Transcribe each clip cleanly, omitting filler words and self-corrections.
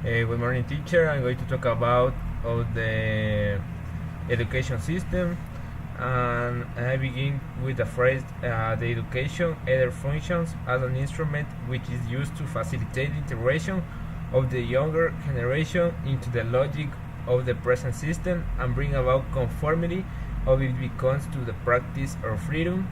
Good morning, teacher. I'm going to talk about the education system, and I begin with the phrase the education either functions as an instrument which is used to facilitate the integration of the younger generation into the logic of the present system and bring about conformity of it becomes to the practice of freedom,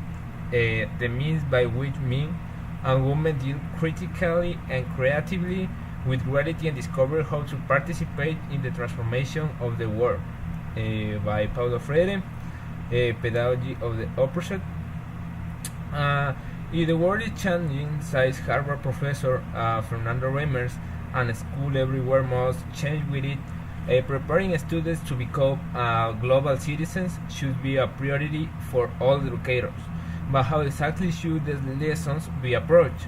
the means by which men and women deal critically and creatively with reality and discover how to participate in the transformation of the world. By Paulo Freire, Pedagogy of the Opposite. If the world is changing, says Harvard professor Fernando Reimers, and school everywhere must change with it. Preparing students to become global citizens should be a priority for all educators. But how exactly should the lessons be approached?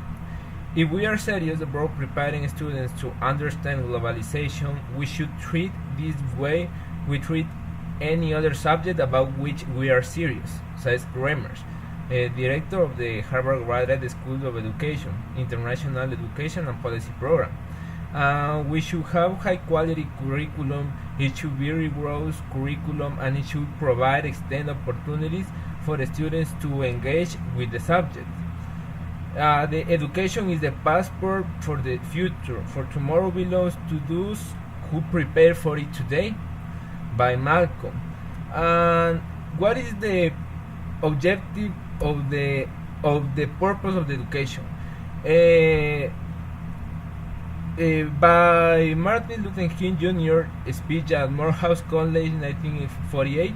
If we are serious about preparing students to understand globalization, we should treat this way we treat any other subject about which we are serious, says Reimers, director of the Harvard Graduate School of Education, International Education and Policy Program. We should have high quality curriculum, it should be rigorous curriculum, and it should provide extended opportunities for the students to engage with the subject. The education is the passport for the future, for tomorrow belongs to those who prepare for it today, by Malcolm. And what is the objective of the purpose of the education? By Martin Luther King Jr. speech at Morehouse College in 1948,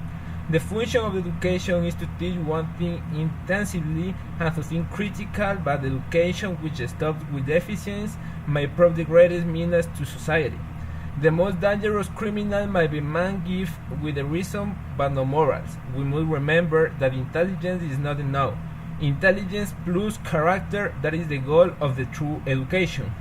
the function of education is to teach one thing intensively and to think critical, but education which stops with deficiency may prove the greatest menace to society. The most dangerous criminal might be man gift with a reason but no morals. We must remember that intelligence is not enough. Intelligence plus character, that is the goal of the true education.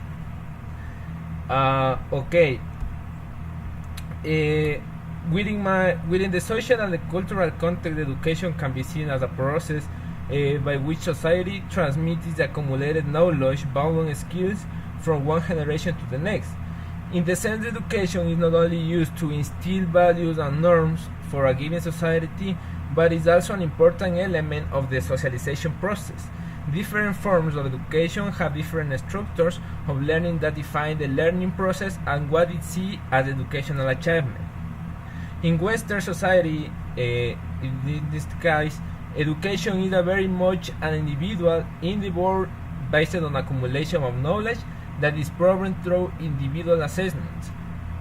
Within the social and the cultural context, education can be seen as a process by which society transmits its accumulated knowledge, values, and skills from one generation to the next. In the sense, education is not only used to instill values and norms for a given society, but is also an important element of the socialization process. Different forms of education have different structures of learning that define the learning process and what it sees as educational achievement. In Western society, in this case, education is a very much an individual endeavor based on accumulation of knowledge that is proven through individual assessments.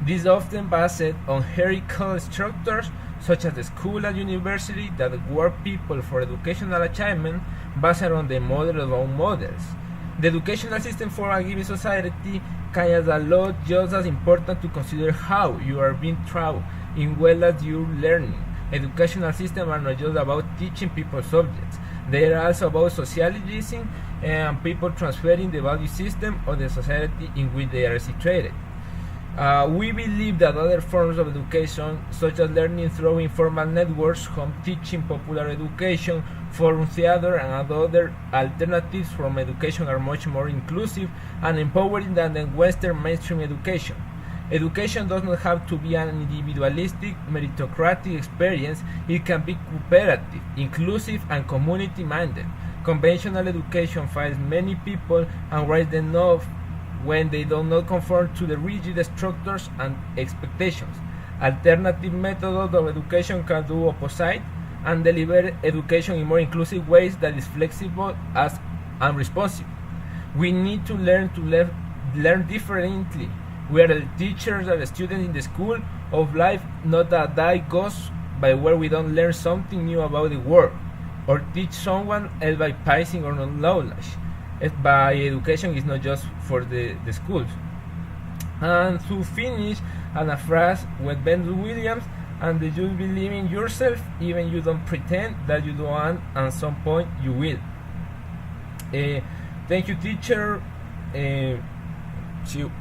This is often based on hierarchical structures such as the school and university that reward people for educational achievement based on the model of own models. The educational system for a given society can add a lot, just as important to consider how you are being taught in well as your learning. Educational systems are not just about teaching people subjects, they are also about socializing and people transferring the value system of the society in which they are situated. We believe that other forms of education, such as learning through informal networks, home teaching, popular education, forum theater, and other alternatives from education are much more inclusive and empowering than the Western mainstream education. Education does not have to be an individualistic, meritocratic experience. It can be cooperative, inclusive, and community-minded. Conventional education finds many people and writes them off when they do not conform to the rigid structures and expectations. Alternative methods of education can do opposite and deliver education in more inclusive ways that is flexible and responsive. We need to learn differently. We are the teachers and the students in the school of life, not a day goes by where we don't learn something new about the world, or teach someone else by passing on knowledge. By education is not just for the schools. And to finish, and a phrase with Ben Williams, and you believe in yourself, even you don't pretend that you don't, and at some point you will. Thank you, teacher. See you.